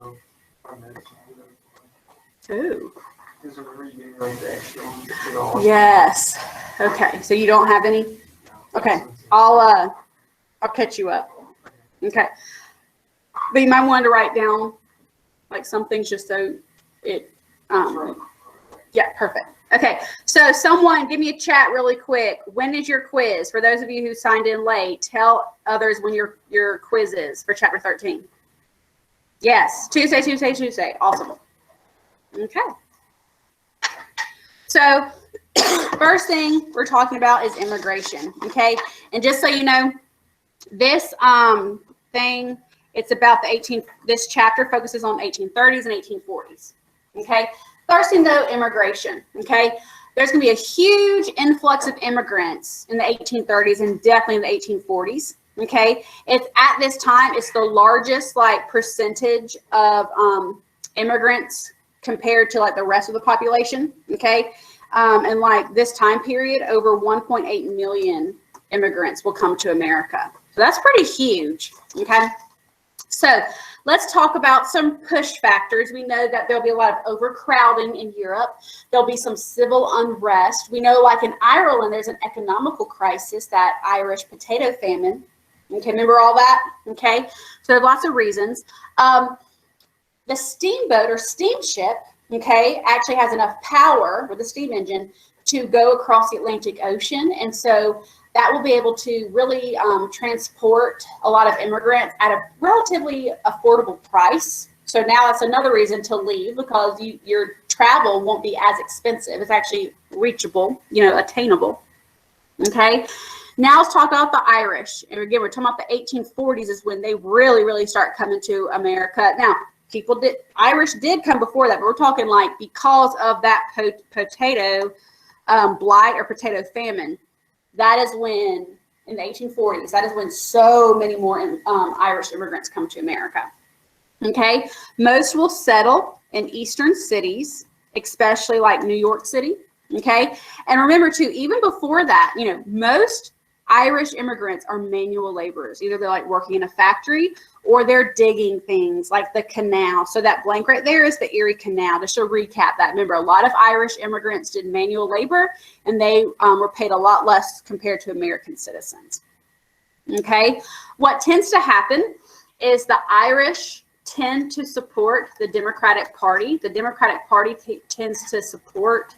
Ooh. Yes. Okay. So you don't have any? Okay. I'll catch you up. Okay. But you might want to write down like some things just so it yeah, perfect. Okay. So someone give me a chat really quick. When is your quiz? For those of you who signed in late, tell others when your quiz is for chapter 13. Yes. Tuesday. Awesome. Okay. So first thing we're talking about is immigration. Okay. And just so you know, this thing, it's about this chapter focuses on 1830s and 1840s. Okay. First thing though, immigration. Okay. There's going to be a huge influx of immigrants in the 1830s and definitely in the 1840s. Okay. It's at this time, it's the largest like percentage of immigrants compared to like the rest of the population. Okay. And like this time period, over 1.8 million immigrants will come to America. So that's pretty huge. Okay. So let's talk about some push factors. We know that there'll be a lot of overcrowding in Europe. There'll be some civil unrest. We know like in Ireland, there's an economical crisis, that Irish potato famine. Okay, remember all that? Okay, so there's lots of reasons. The steamboat or steamship, okay, actually has enough power with a steam engine to go across the Atlantic Ocean. And so that will be able to really transport a lot of immigrants at a relatively affordable price. So now that's another reason to leave, because your travel won't be as expensive. It's actually reachable, attainable. Okay. Now let's talk about the Irish. And again, we're talking about the 1840s is when they really, really start coming to America. Now, Irish did come before that, but we're talking like because of that potato blight or potato famine. That is when, in the 1840s, that is when so many more Irish immigrants come to America. Okay, most will settle in eastern cities, especially like New York City. Okay, and remember too, even before that, most Irish immigrants are manual laborers. Either they're like working in a factory or they're digging things like the canal. So that blank right there is the Erie Canal. Just to recap that, remember, a lot of Irish immigrants did manual labor, and they were paid a lot less compared to American citizens. Okay, what tends to happen is the Irish tend to support the Democratic Party. The Democratic Party tends to support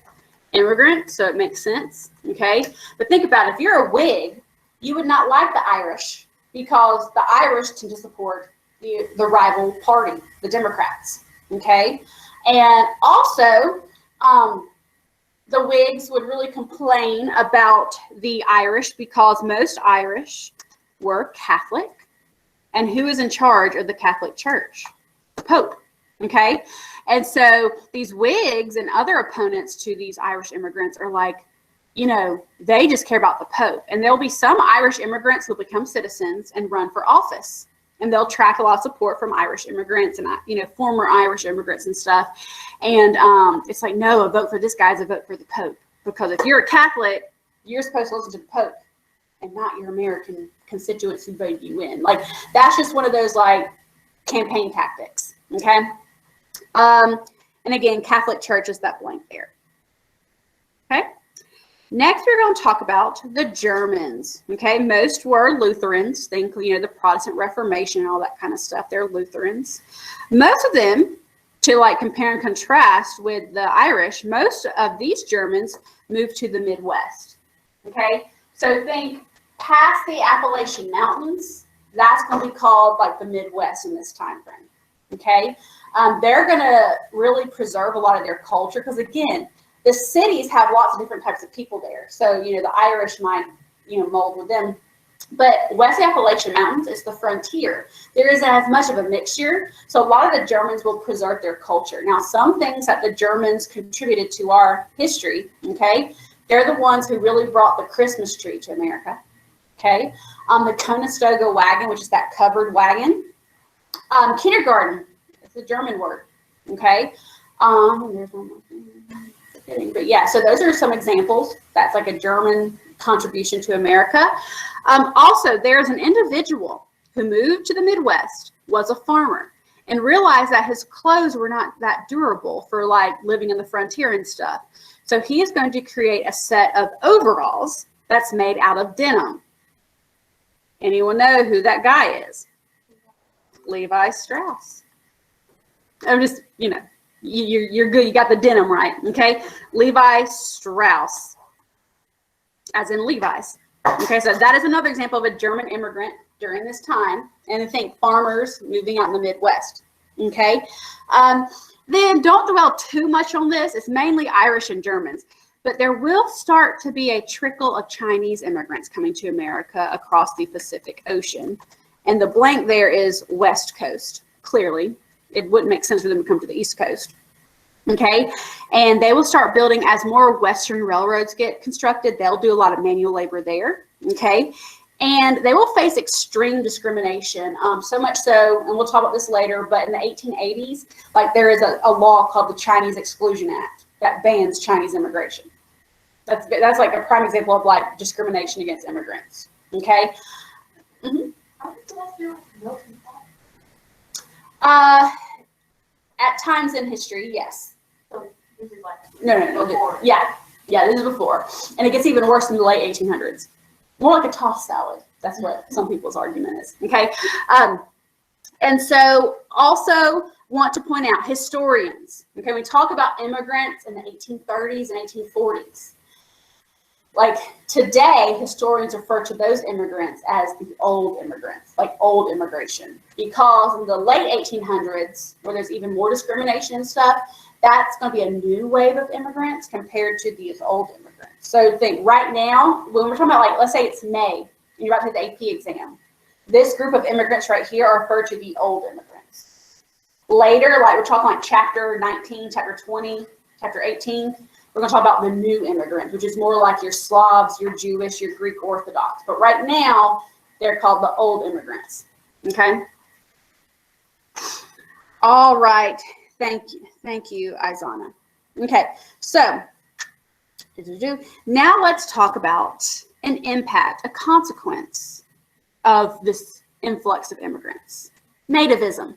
immigrants, so it makes sense. Okay, but think about it. If you're a Whig, you would not like the Irish, because the Irish tend to support the rival party, the Democrats. Okay, and also the Whigs would really complain about the Irish because most Irish were Catholic. And who is in charge of the Catholic Church? The Pope. Okay, and so these Whigs and other opponents to these Irish immigrants are like, they just care about the Pope. And there'll be some Irish immigrants who become citizens and run for office. And they'll attract a lot of support from Irish immigrants and, former Irish immigrants and stuff. And it's like, no, a vote for this guy is a vote for the Pope. Because if you're a Catholic, you're supposed to listen to the Pope and not your American constituents who voted you in. Like, that's just one of those, like, campaign tactics. Okay? And again, Catholic Church is that blank there. Okay? Next, we're going to talk about the Germans. Okay, most were Lutherans. Think, the Protestant Reformation and all that kind of stuff. They're Lutherans. Most of them, to like compare and contrast with the Irish, most of these Germans moved to the Midwest. Okay, so think past the Appalachian Mountains. That's going to be called like the Midwest in this time frame. Okay, they're going to really preserve a lot of their culture because, again, the cities have lots of different types of people there. So, the Irish might, mold with them. But West Appalachian Mountains is the frontier. There isn't as much of a mixture. So a lot of the Germans will preserve their culture. Now, some things that the Germans contributed to our history, okay, they're the ones who really brought the Christmas tree to America. Okay, the Conestoga wagon, which is that covered wagon. Kindergarten, it's a German word. Okay, there's one more thing. But yeah, so those are some examples. That's like a German contribution to America. Also, there's an individual who moved to the Midwest, was a farmer, and realized that his clothes were not that durable for like living in the frontier and stuff. So he is going to create a set of overalls that's made out of denim. Anyone know who that guy is? Levi Strauss. I'm just, you know, you're good. You got the denim right, okay? Levi Strauss, as in Levi's. Okay, so that is another example of a German immigrant during this time. And I think farmers moving out in the Midwest. Okay, then don't dwell too much on this. It's mainly Irish and Germans. But there will start to be a trickle of Chinese immigrants coming to America across the Pacific Ocean. And the blank there is West Coast, clearly. It wouldn't make sense for them to come to the East Coast. Okay, and they will start building as more Western railroads get constructed. They'll do a lot of manual labor there. Okay, and they will face extreme discrimination. So much so, and we'll talk about this later, but in the 1880s, like there is a law called the Chinese Exclusion Act that bans Chinese immigration. That's like a prime example of like discrimination against immigrants. Okay. Mm-hmm. At times in history, yes. So this is like No. Yeah, this is before, and it gets even worse in the late 1800s. More like a tossed salad. That's what some people's argument is. Okay, and so also want to point out historians. Okay, we talk about immigrants in the 1830s and 1840s. Like today, historians refer to those immigrants as the old immigrants, like old immigration, because in the late 1800s, where there's even more discrimination and stuff, that's going to be a new wave of immigrants compared to these old immigrants. So think right now, when we're talking about like, let's say it's May, and you're about to take the AP exam, this group of immigrants right here are referred to the old immigrants. Later, like we're talking like chapter 19, chapter 20, chapter 18, we're going to talk about the new immigrants, which is more like your Slavs, your Jewish, your Greek Orthodox. But right now, they're called the old immigrants. Okay? All right. Thank you, Izana. Okay, so now let's talk about an impact, a consequence of this influx of immigrants. Nativism.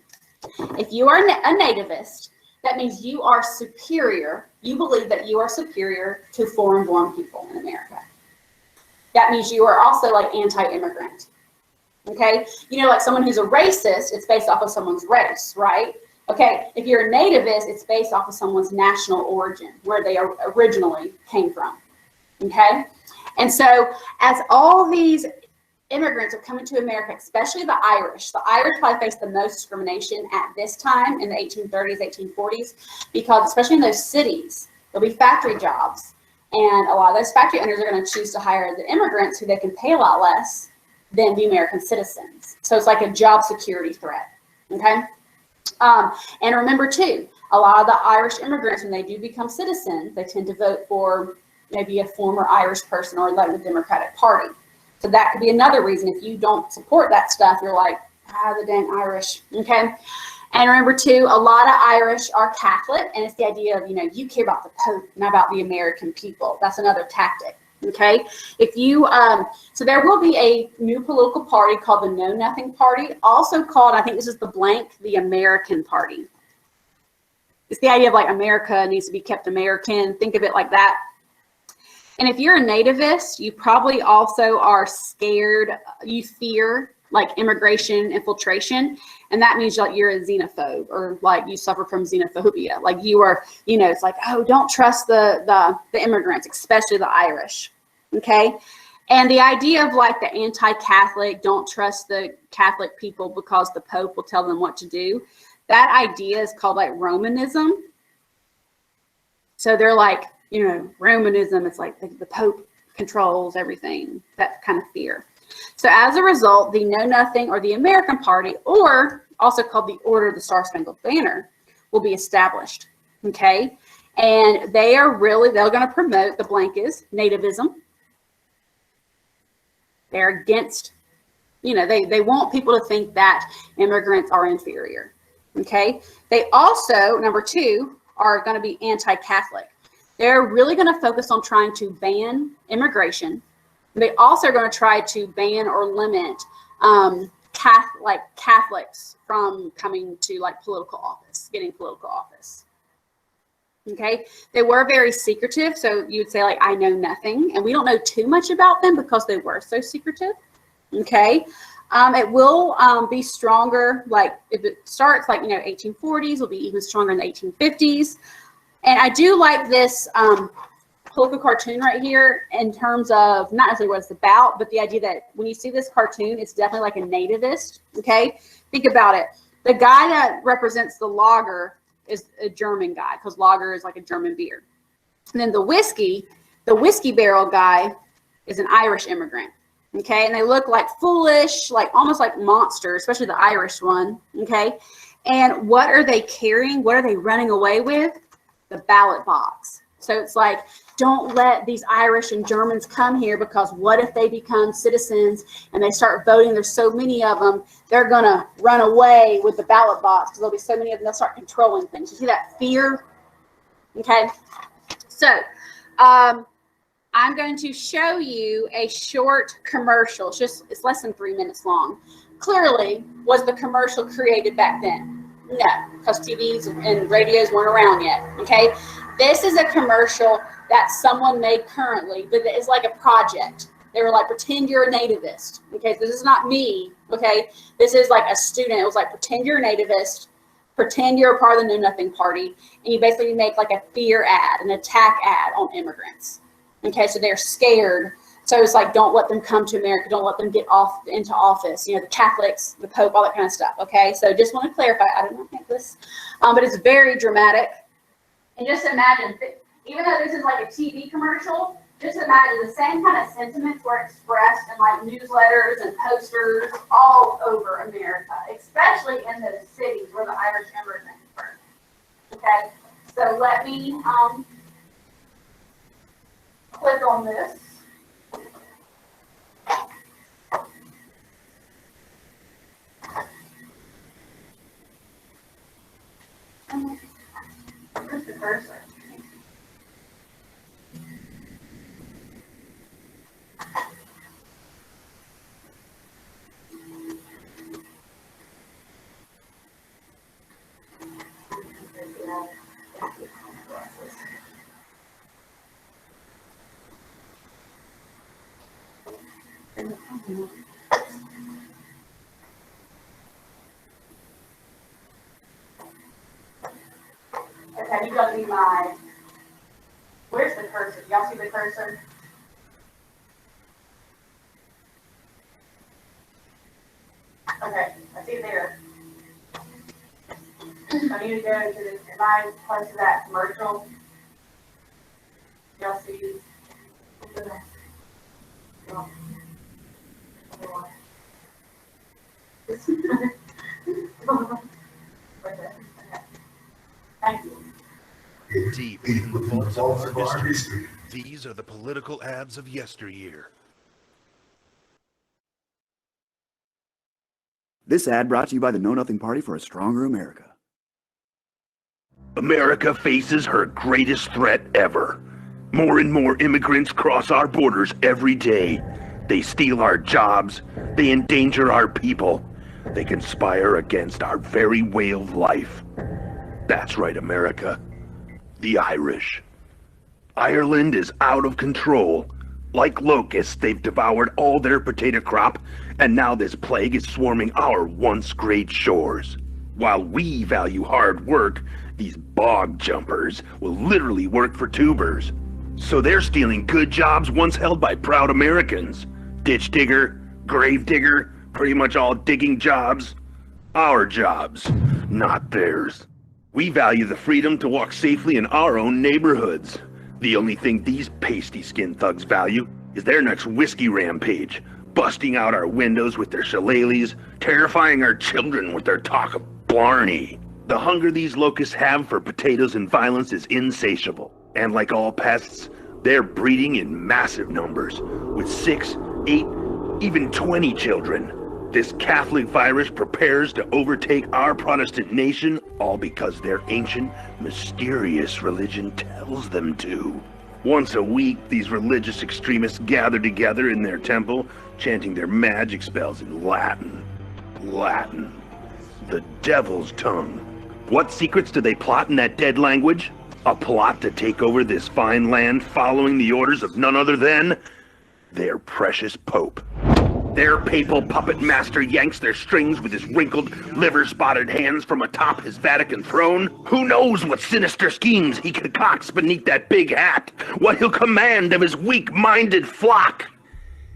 If you are a nativist, that means you are superior. You believe that you are superior to foreign-born people in America. That means you are also like anti-immigrant. Okay? You know, like someone who's a racist, it's based off of someone's race, right? Okay, if you're a nativist, it's based off of someone's national origin, where they originally came from. Okay? And so as all these immigrants are coming to America, especially the Irish probably faced the most discrimination at this time in the 1830s, 1840s, because especially in those cities, there'll be factory jobs. And a lot of those factory owners are going to choose to hire the immigrants who they can pay a lot less than the American citizens. So it's like a job security threat. Okay? And remember too, a lot of the Irish immigrants, when they do become citizens, they tend to vote for maybe a former Irish person or like the Democratic Party. So that could be another reason. If you don't support that stuff, you're like, the dang Irish. Okay. And remember too, a lot of Irish are Catholic, and it's the idea of, you care about the Pope, not about the American people. That's another tactic. Okay. If you, so there will be a new political party called the Know Nothing Party, also called, I think this is the blank, the American Party. It's the idea of like America needs to be kept American. Think of it like that. And if you're a nativist, you probably also are scared, you fear like immigration infiltration. And that means like you're a xenophobe, or like you suffer from xenophobia. Like you are, it's like, oh, don't trust the immigrants, especially the Irish. Okay. And the idea of like the anti-Catholic, don't trust the Catholic people because the Pope will tell them what to do. That idea is called like Romanism. So they're like, Romanism, it's like the Pope controls everything, that kind of fear. So as a result, the Know Nothing or the American Party, or also called the Order of the Star-Spangled Banner, will be established. Okay. And they're going to promote, the blank is nativism. They're against, they want people to think that immigrants are inferior. Okay. They also, number two, are going to be anti-Catholic. They're really going to focus on trying to ban immigration. They also are going to try to ban or limit Catholics from coming to like political office, getting political office. Okay, they were very secretive, so you would say like I know nothing, and we don't know too much about them because they were so secretive. Okay, it will be stronger, like if it starts like 1840s, will be even stronger in the 1850s. And I do like this political cartoon right here in terms of not necessarily what it's about, but the idea that when you see this cartoon, it's definitely like a nativist. Okay, think about it. The guy that represents the lager is a German guy, because lager is like a German beer. And then the whiskey barrel guy is an Irish immigrant. Okay, and they look like foolish, like almost like monsters, especially the Irish one. Okay, and what are they carrying? What are they running away with? The ballot box. So it's like, don't let these Irish and Germans come here, because what if they become citizens and they start voting? There's so many of them, they're going to run away with the ballot box because there'll be so many of them, they'll start controlling things. You see that fear? Okay. So I'm going to show you a short commercial. It's less than 3 minutes long. Clearly, was the commercial created back then? No, because TVs and radios weren't around yet. Okay. This is a commercial that someone made currently, but it's like a project. They were like, pretend you're a nativist. Okay, this is not me. Okay, this is like a student. It was like, pretend you're a nativist, pretend you're a part of the Know Nothing Party, and you basically make like a fear ad, an attack ad on immigrants. Okay, so they're scared. So it's like, don't let them come to America. Don't let them get into office. The Catholics, the Pope, all that kind of stuff. Okay, so just want to clarify. I don't think this, but it's very dramatic. And just imagine, even though this is like a TV commercial, just imagine the same kind of sentiments were expressed in like newsletters and posters all over America, especially in those cities where the Irish immigrants were. Okay, so let me click on this. Where's the cursor? Okay, you gotta be my. Where's the cursor? Y'all see the cursor? Okay, I see it there. I need to go into this. Am I close to that commercial? Y'all see? Thank you. Deep in the vaults of our history, these are the political ads of yesteryear. This ad brought to you by the Know Nothing Party for a Stronger America. America faces her greatest threat ever. More and more immigrants cross our borders every day. They steal our jobs. They endanger our people. They conspire against our very way of life. That's right, America. The Irish. Ireland is out of control. Like locusts, they've devoured all their potato crop, and now this plague is swarming our once great shores. While we value hard work, these bog jumpers will literally work for tubers. So they're stealing good jobs once held by proud Americans. Ditch digger, grave digger, pretty much all digging jobs. Our jobs, not theirs. We value the freedom to walk safely in our own neighborhoods. The only thing these pasty-skinned thugs value is their next whiskey rampage, busting out our windows with their shillelaghs, terrifying our children with their talk of blarney. The hunger these locusts have for potatoes and violence is insatiable, and like all pests, they're breeding in massive numbers, with 6, 8, even 20 children. This Catholic virus prepares to overtake our Protestant nation, all because their ancient, mysterious religion tells them to. Once a week, these religious extremists gather together in their temple, chanting their magic spells in Latin. Latin. The devil's tongue. What secrets do they plot in that dead language? A plot to take over this fine land following the orders of none other than their precious Pope. Their papal puppet master yanks their strings with his wrinkled, liver-spotted hands from atop his Vatican throne. Who knows what sinister schemes he concocts beneath that big hat? What he'll command of his weak-minded flock?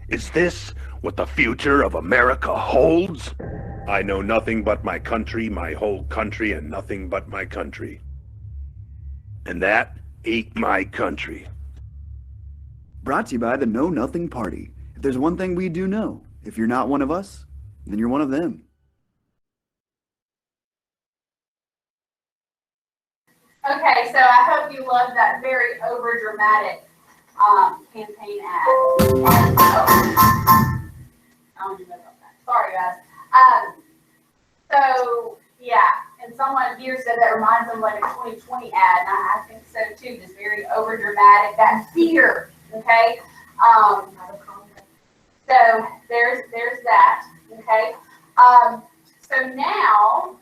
Is this what the future of America holds? I know nothing but my country, my whole country, and nothing but my country. And that ain't my country. Brought to you by the Know Nothing Party. If there's one thing we do know, if you're not one of us, then you're one of them. Okay, so I hope you love that very over-dramatic campaign ad. Sorry, guys. So, yeah, and someone here said that reminds them of like a 2020 ad, and I think so too, just very over-dramatic, that fear, okay? So there's that, okay? So now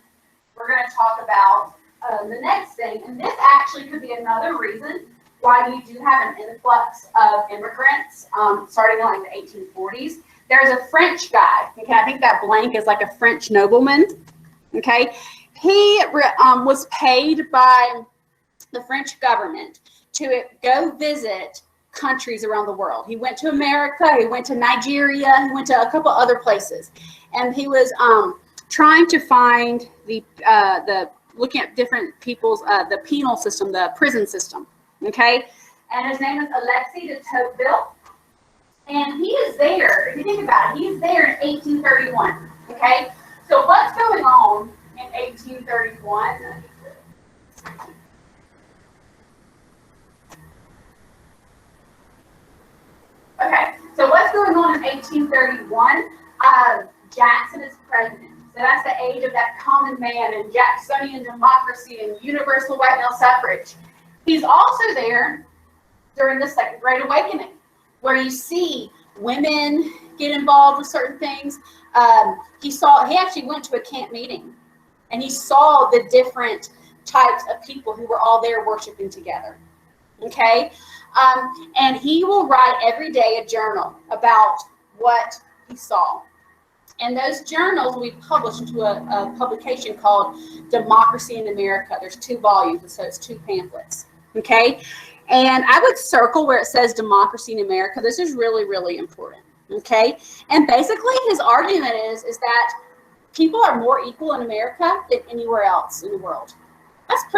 we're going to talk about the next thing, and this actually could be another reason why you do have an influx of immigrants starting in like the 1840s. There's a French guy, okay? I think that blank is like a French nobleman, okay? He was paid by the French government to go visit countries around the world. He went to America, he went to Nigeria, he went to a couple other places, and he was trying to find the looking at different people's the penal system, the prison system, okay? And his name is Alexis de Tocqueville, and he is there. If you think about it, he's there in 1831, okay? So what's going on in 1831? Okay, so what's going on in 1831? Jackson is president. So that's the age of that common man and Jacksonian democracy and universal white male suffrage. He's also there during the Second Great Awakening, where you see women get involved with certain things. He actually went to a camp meeting, and he saw the different types of people who were all there worshiping together. Okay, and he will write every day a journal about what he saw. And those journals will be published into a publication called Democracy in America. There's 2 volumes, so it's 2 pamphlets. Okay, and I would circle where it says Democracy in America. This is really, really important. Okay, and basically his argument is that people are more equal in America than anywhere else in the world. That's a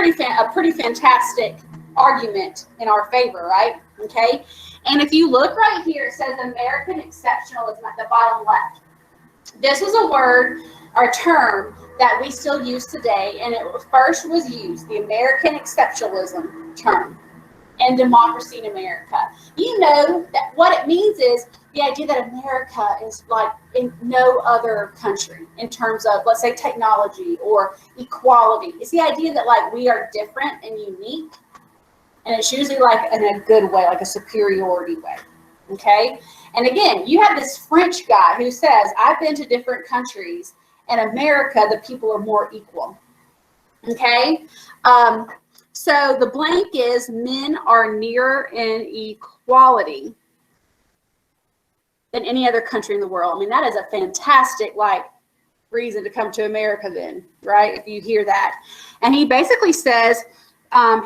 pretty fantastic argument in our favor, right? Okay, and if you look right here, it says American exceptionalism at the bottom left. This is a word or term that we still use today, and it first was used, the American exceptionalism term, and Democracy in America. You know that what it means is the idea that America is like in no other country in terms of, let's say, technology or equality. It's the idea that like we are different and unique, and it's usually like in a good way, like a superiority way. Okay, and again, you have this French guy who says, I've been to different countries, and America, the people are more equal. Okay, so the blank is men are nearer in equality than any other country in the world. I mean, that is a fantastic reason to come to America then, right? If you hear that. And he basically says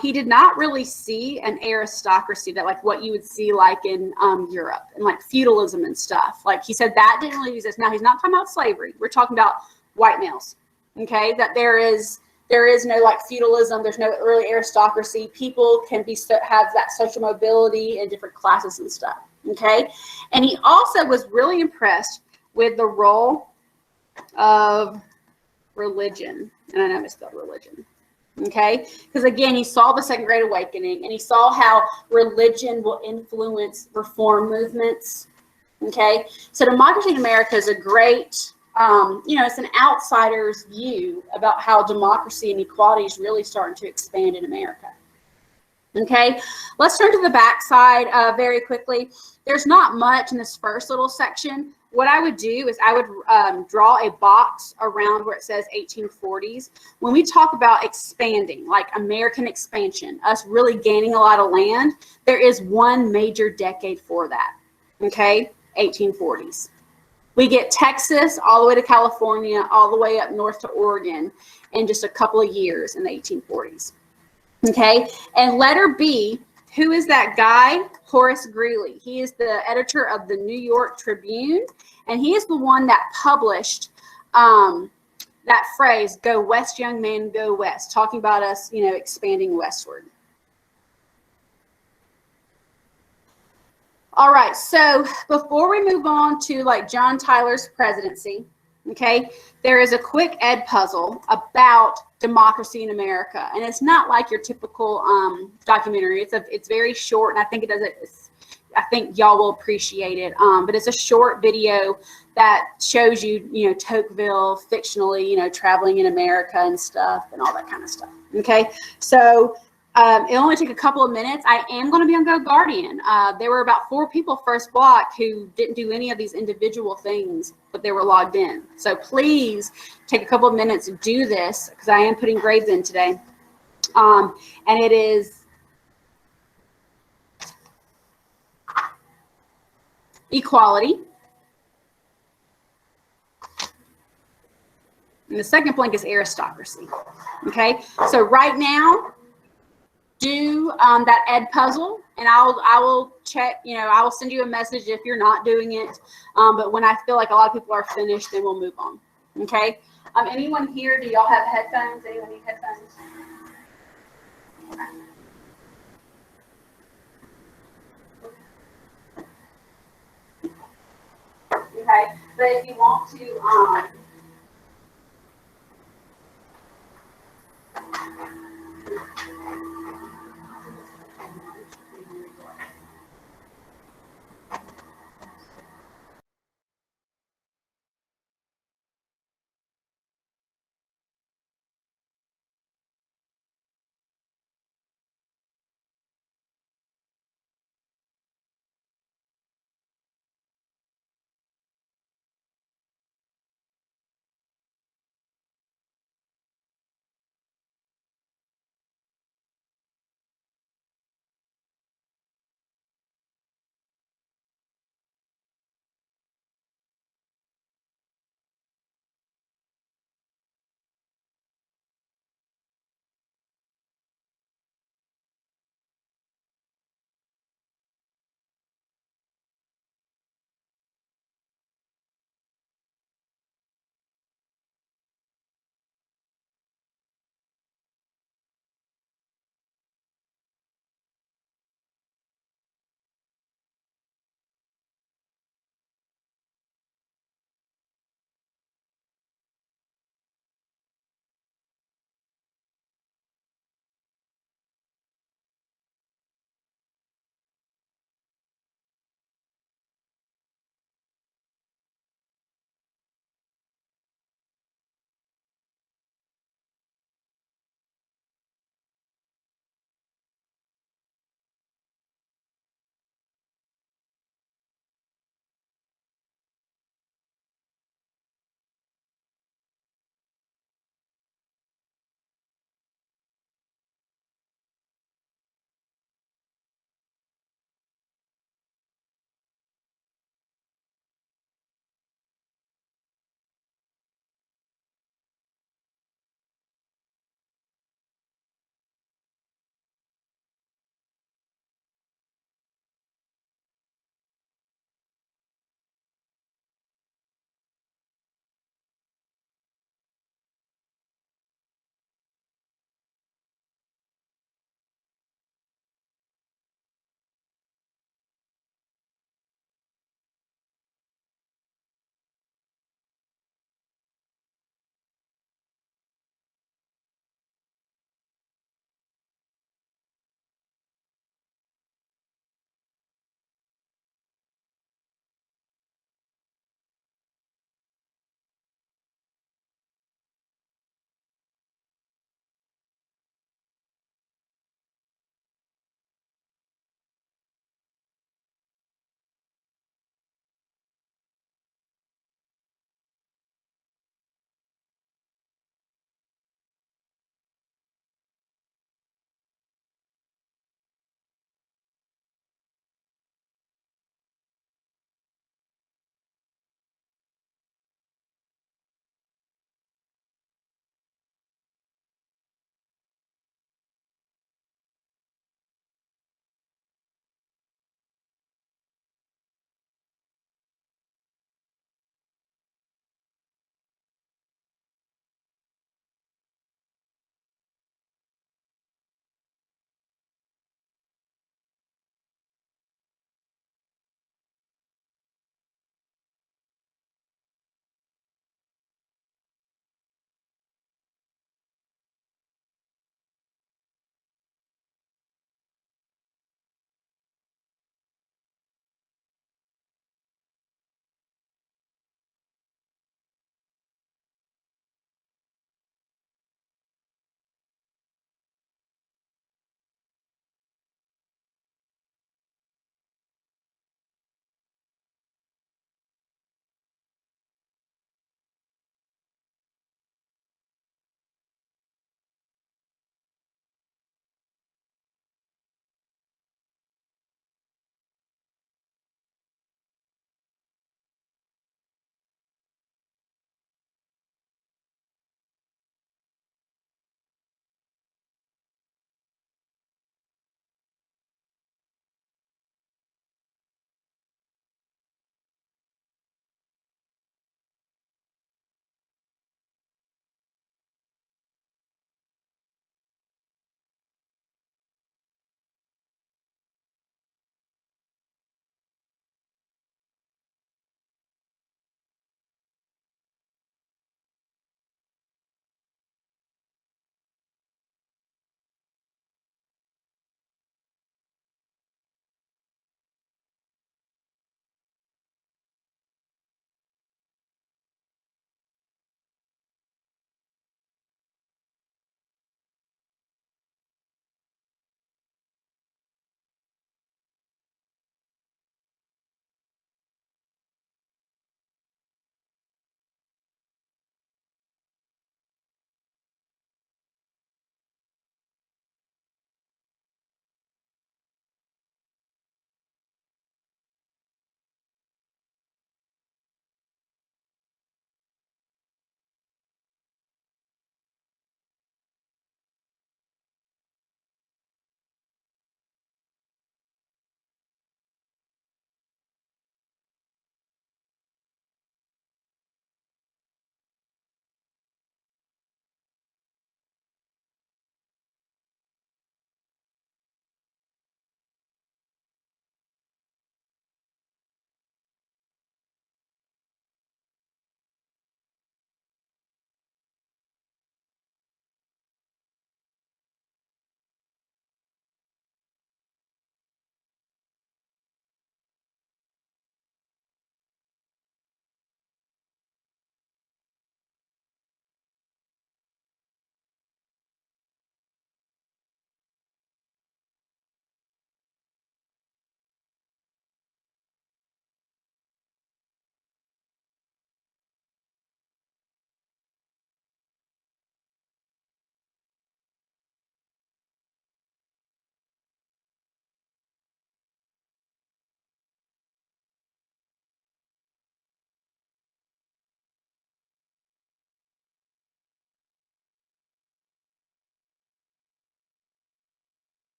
he did not really see an aristocracy that like what you would see like in Europe and like feudalism and stuff. Like he said that didn't really exist. Now he's not talking about slavery. We're talking about white males. Okay, that there is no like feudalism. There's no early aristocracy. People can have that social mobility in different classes and stuff. Okay, and he also was really impressed with the role of religion. And I know I misspelled religion. Okay, because again, he saw the Second Great Awakening, and he saw how religion will influence reform movements. Okay, so Democracy in America is a great, it's an outsider's view about how democracy and equality is really starting to expand in America. Okay, let's turn to the back side very quickly. There's not much in this first little section. What I would do is I would draw a box around where it says 1840s. When we talk about expanding, like American expansion, us really gaining a lot of land, there is one major decade for that, okay, 1840s. We get Texas all the way to California, all the way up north to Oregon in just a couple of years in the 1840s. Okay, and letter B, who is that guy? Horace Greeley. He is the editor of the New York Tribune, and he is the one that published that phrase, "Go west, young man, go west," talking about us, expanding westward. All right, so before we move on to like John Tyler's presidency, okay, there is a quick ed puzzle about democracy in America, and it's not like your typical documentary. It's very short, and I think I think y'all will appreciate it. But it's a short video that shows you, Tocqueville fictionally, traveling in America and stuff, and all that kind of stuff. Okay, so. It only took a couple of minutes. I am going to be on Go Guardian. There were about 4 people first block who didn't do any of these individual things, but they were logged in. So please take a couple of minutes to do this, because I am putting grades in today. And it is equality. And the second blank is aristocracy. Okay, so right now, do that ed puzzle, and I will check, I will send you a message if you're not doing it, but when I feel like a lot of people are finished, then we'll move on. Okay, anyone here, do y'all have headphones? Anyone need headphones? Okay, but if you want to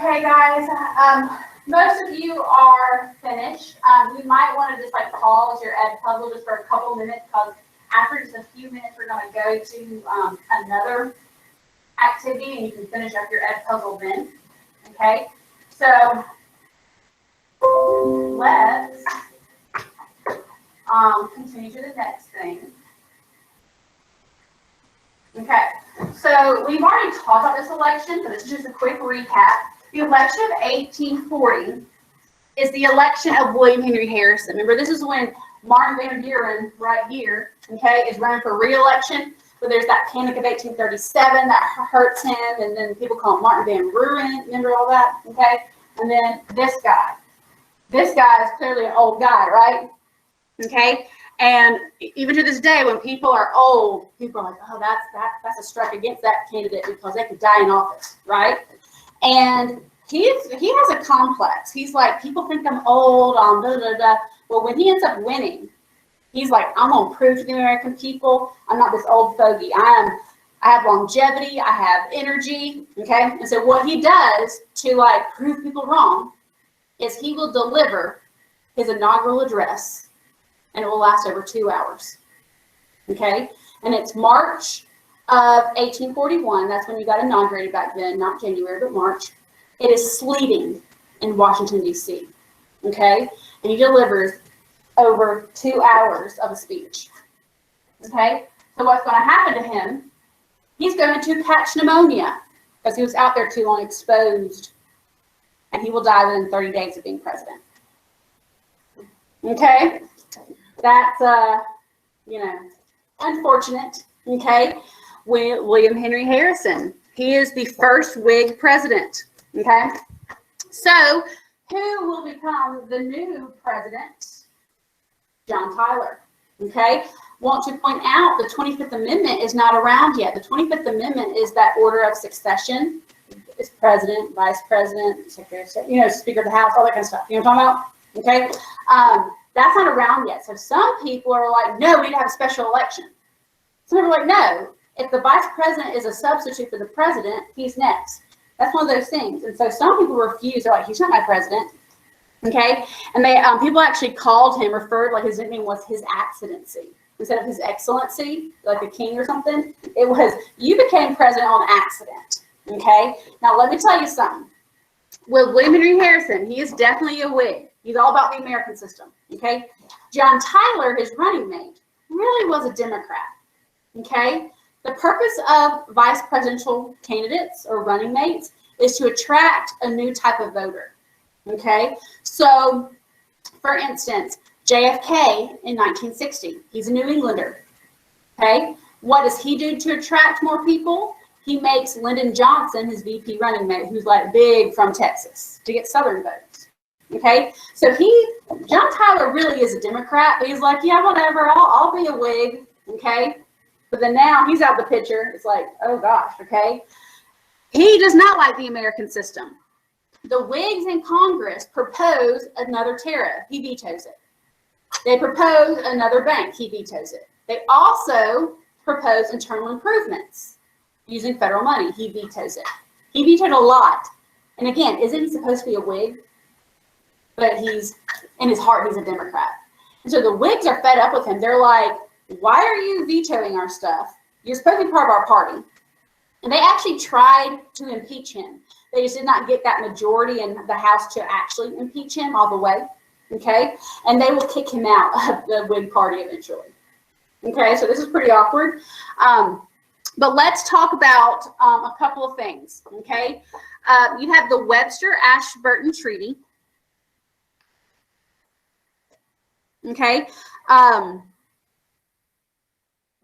Okay, guys, most of you are finished. You might want to just like pause your ed puzzle just for a couple minutes, because after just a few minutes, we're going to go to another activity, and you can finish up your ed puzzle then. Okay, so let's continue to the next thing. Okay, so we've already talked about this election, but this is just a quick recap. The election of 1840 is the election of William Henry Harrison. Remember, this is when Martin Van Buren, right here, okay, is running for re-election. But there's that Panic of 1837 that hurts him, and then people call him Martin Van Buren. Remember all that, okay? And then this guy. This guy is clearly an old guy, right? Okay, and even to this day, when people are old, people are like, "Oh, that's a strike against that candidate because they could die in office," right? And he has a complex. He's like, people think I'm old, blah, blah, blah. Well, when he ends up winning, he's like, I'm gonna prove to the American people I'm not this old fogey. I have longevity, I have energy, okay? And so what he does to like prove people wrong is he will deliver his inaugural address, and it will last over 2 hours, okay? And it's March of 1841. That's when you got inaugurated back then, not January, but March. It is sleeting in Washington, D.C., okay? And he delivers over 2 hours of a speech, okay? So what's going to happen to him, he's going to catch pneumonia because he was out there too long exposed, and he will die within 30 days of being president, okay? That's, unfortunate, okay? William Henry Harrison, he is the first Whig president, okay? So who will become the new president? John Tyler, okay? Want to point out the 25th Amendment is not around yet. The 25th Amendment is that order of succession. It's president, vice president, secretary of state, Speaker of the House, all that kind of stuff. You know what I'm talking about? Okay? That's not around yet. So some people are like, no, we need to have a special election. Some people are like, no, if the vice president is a substitute for the president, he's next. That's one of those things. And so some people refuse. They're like, he's not my president. Okay? And they people actually called him, referred, like his nickname was his accidency. Instead of his excellency, like a king or something, it was, you became president on accident. Okay? Now let me tell you something. With William Henry Harrison, he is definitely a Whig. He's all about the American system. Okay? John Tyler, his running mate, really was a Democrat. Okay? The purpose of vice presidential candidates or running mates is to attract a new type of voter. Okay? So, for instance, JFK in 1960, he's a New Englander. Okay? What does he do to attract more people? He makes Lyndon Johnson his VP running mate, who's like big from Texas, to get Southern votes. Okay? So John Tyler really is a Democrat, but he's like, yeah, whatever, I'll be a Whig. Okay? But then now he's out the picture. It's like, oh gosh, okay? He does not like the American system. The Whigs in Congress propose another tariff. He vetoes it. They propose another bank. He vetoes it. They also propose internal improvements using federal money. He vetoes it. He vetoed a lot. And again, isn't he supposed to be a Whig? But in his heart, he's a Democrat. And so the Whigs are fed up with him. They're like, why are you vetoing our stuff? You're supposed to be part of our party. And they actually tried to impeach him. They just did not get that majority in the House to actually impeach him all the way. Okay? And they will kick him out of the Whig party eventually. Okay? So this is pretty awkward. But let's talk about a couple of things. Okay? You have the Webster-Ashburton Treaty. Okay?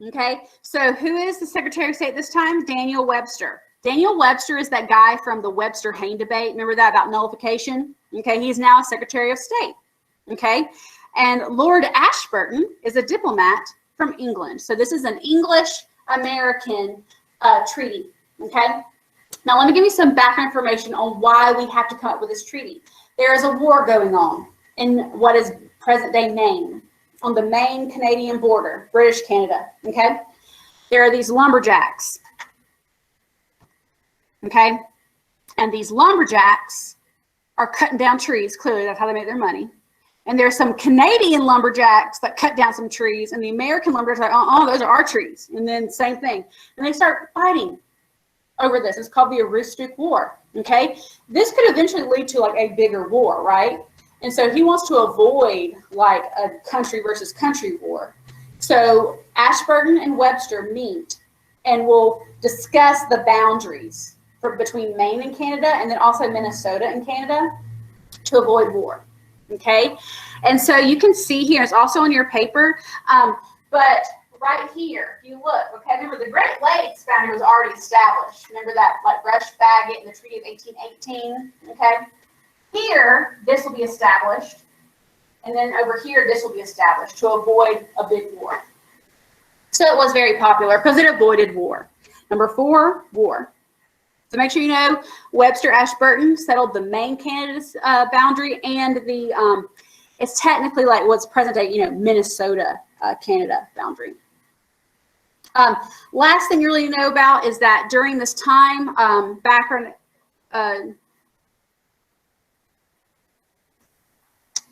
Okay, so who is the Secretary of State this time? Daniel Webster. Daniel Webster is that guy from the Webster-Hayne debate. Remember that about nullification? Okay, he's now Secretary of State. Okay, and Lord Ashburton is a diplomat from England. So this is an English-American treaty. Okay, now let me give you some background information on why we have to come up with this treaty. There is a war going on in what is present-day Maine, on the Maine Canadian border, British Canada, okay? There are these lumberjacks, okay? And these lumberjacks are cutting down trees. Clearly, that's how they make their money. And there's some Canadian lumberjacks that cut down some trees, and the American lumberjacks are like, those are our trees. And then same thing. And they start fighting over this. It's called the Aroostook War, okay? This could eventually lead to like a bigger war, right? And so he wants to avoid like a country versus country war. So Ashburton and Webster meet and will discuss the boundaries between Maine and Canada, and then also Minnesota and Canada, to avoid war. Okay, and so you can see here, it's also on your paper, but right here, if you look, okay, remember the Great Lakes boundary was already established. Remember that, like Rush Bagot and the Treaty of 1818, okay? Here, this will be established, and then over here, this will be established to avoid a big war. So it was very popular because it avoided war. Number 4, war. So make sure you know Webster Ashburton settled the Maine Canada's boundary, and the it's technically like what's present day, Minnesota Canada boundary. Last thing you really know about is that during this time,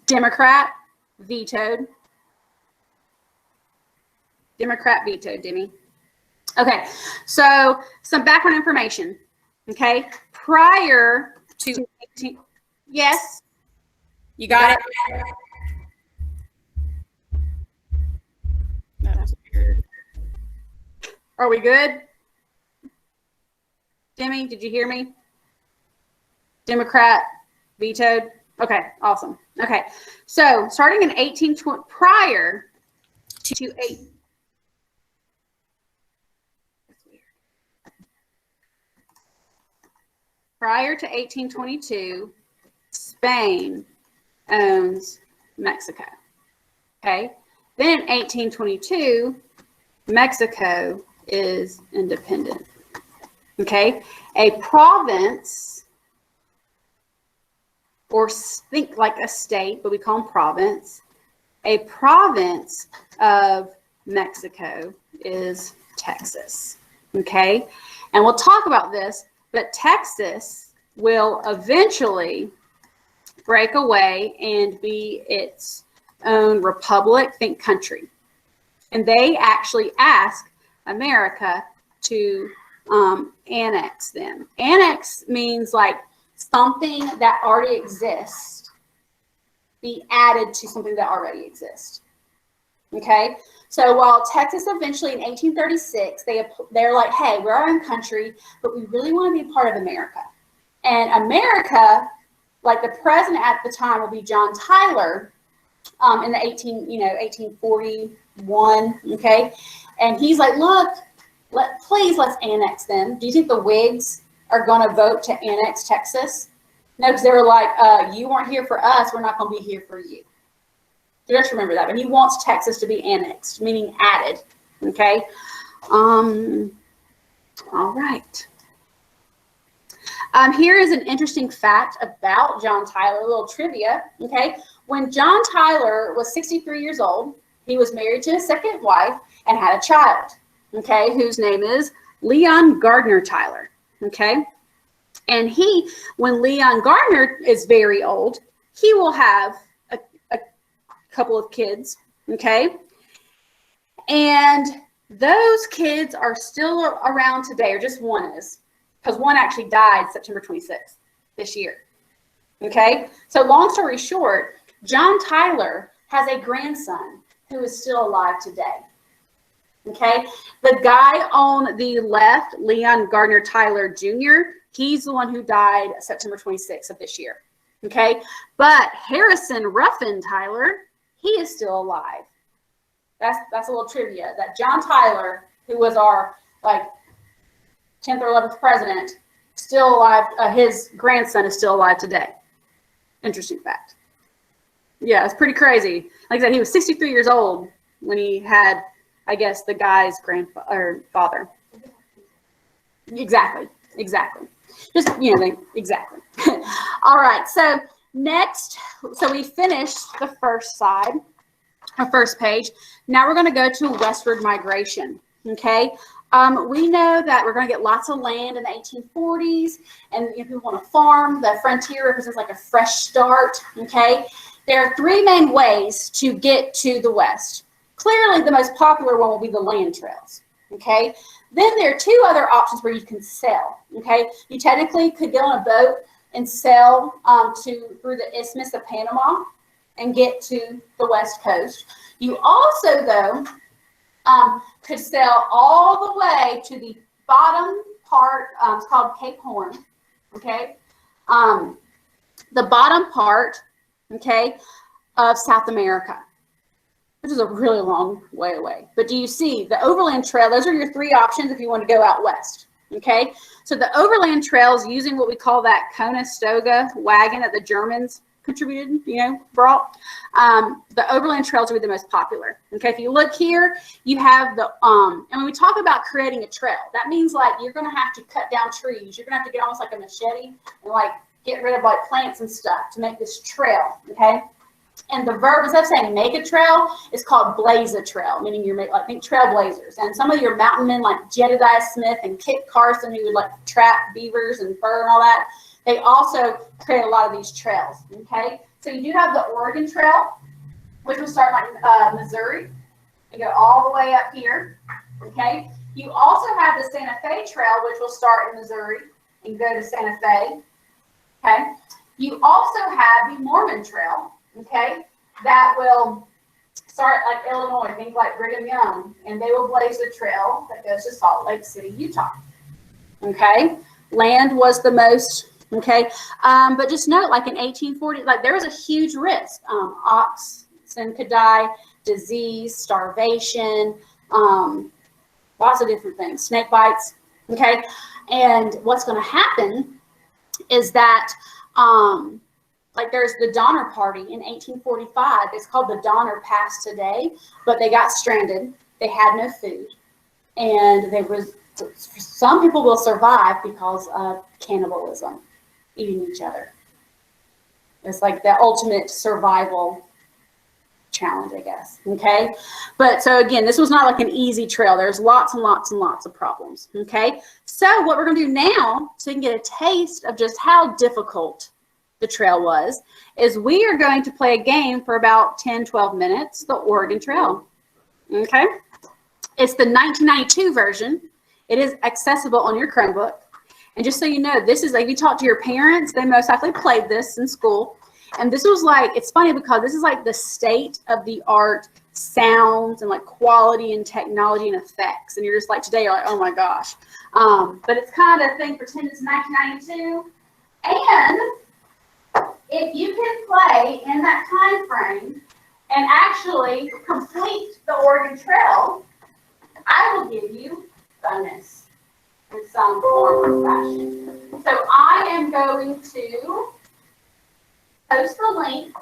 Democrat vetoed, Demi. Okay, so some background information. Okay, prior to 18, yes, you got it. That's weird. Are we good? Demi, did you hear me? Democrat vetoed. Okay, awesome. Okay, so starting in 1820, prior to 8. Prior to 1822, Spain owns Mexico. Okay. Then in 1822, Mexico is independent. Okay. A province, or think like a state, but we call them province. A province of Mexico is Texas. Okay. And we'll talk about this. But Texas will eventually break away and be its own republic, think country. And they actually ask America to annex them. Annex means like something that already exists be added to something that already exists. Okay? So while Texas eventually in 1836, they're like, hey, we're our own country, but we really want to be part of America. And America, like the president at the time will be John Tyler in the 1841, okay? And he's like, look, please let's annex them. Do you think the Whigs are going to vote to annex Texas? No, because they were like, you weren't here for us, we're not going to be here for you. Just remember that. But he wants Texas to be annexed, meaning added. Okay. All right. Here is an interesting fact about John Tyler, a little trivia. Okay. When John Tyler was 63 years old, he was married to his second wife and had a child. Okay. Whose name is Leon Gardner Tyler. Okay. And when Leon Gardner is very old, he will have couple of kids, okay? And those kids are still around today, or just one is, because one actually died September 26th this year, okay? So long story short, John Tyler has a grandson who is still alive today, okay? The guy on the left, Leon Gardner Tyler Jr., he's the one who died September 26th of this year, okay? But Harrison Ruffin Tyler, he is still alive. That's a little trivia, that John Tyler, who was our like 10th or 11th president, still alive. His grandson is still alive today. Interesting fact. Yeah, it's pretty crazy. Like I said, he was 63 years old when he had, I guess, the guy's father. Exactly. Just, exactly. All right, so next, so we finished the first side, our first page. Now we're going to go to Westward Migration, okay? We know that we're going to get lots of land in the 1840s, and if you want to farm, the frontier represents like a fresh start, okay? There are three main ways to get to the West. Clearly, the most popular one will be the land trails, okay? Then there are two other options where you can sail, okay? You technically could get on a boat and sail through the Isthmus of Panama and get to the West Coast. You also, though, could sail all the way to the bottom part, it's called Cape Horn, okay? The bottom part, okay, of South America, which is a really long way away. But do you see the overland trail? Those are your three options if you want to go out west, okay? So the overland trails using what we call that Conestoga wagon that the Germans contributed, brought. The overland trails will be the most popular. Okay, if you look here, you have the, and when we talk about creating a trail, that means like you're going to have to cut down trees. You're going to have to get almost like a machete and like get rid of like plants and stuff to make this trail, okay? And the verb, instead of saying make a trail, is called blaze a trail, meaning you're like, think trailblazers. And some of your mountain men like Jedediah Smith and Kit Carson, who would like trap beavers and fur and all that, they also create a lot of these trails, okay? So you do have the Oregon Trail, which will start like Missouri and go all the way up here, okay? You also have the Santa Fe Trail, which will start in Missouri and go to Santa Fe, okay? You also have the Mormon Trail, okay, that will start like Illinois, think like Brigham Young, and they will blaze the trail that goes to Salt Lake City, Utah, okay? Land was the most, okay, but just note, like in 1840, like there was a huge risk. Oxen could die, disease, starvation, lots of different things, snake bites, okay? And what's going to happen is that, like there's the Donner Party in 1845. It's called the Donner Pass today, but they got stranded. They had no food, and some people will survive because of cannibalism, eating each other. It's like the ultimate survival challenge, I guess, okay? But so again, this was not like an easy trail. There's lots and lots and lots of problems, okay? So what we're going to do now, so you can get a taste of just how difficult the trail was, is we are going to play a game for about 10-12 minutes, the Oregon Trail, okay? It's the 1992 version. It is accessible on your Chromebook. And just so you know, this is like, if you talk to your parents, they most likely played this in school. And this was like, it's funny because this is like the state of the art sounds and like quality and technology and effects. And you're just like, today you're like, oh my gosh. But it's kind of a thing, pretend it's 1992. And if you can play in that time frame and actually complete the Oregon Trail, I will give you bonus in some form or fashion. So I am going to post the link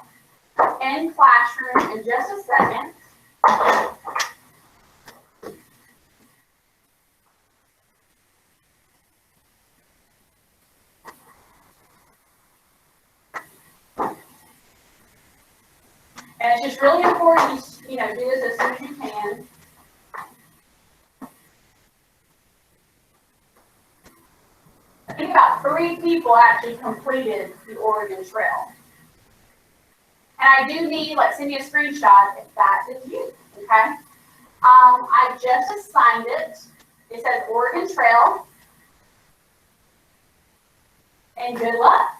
in Classroom in just a second. And it's just really important you do this as soon as you can. I think about 3 people actually completed the Oregon Trail. And I do need, send me a screenshot if that is you, okay? I just assigned it. It says Oregon Trail. And good luck.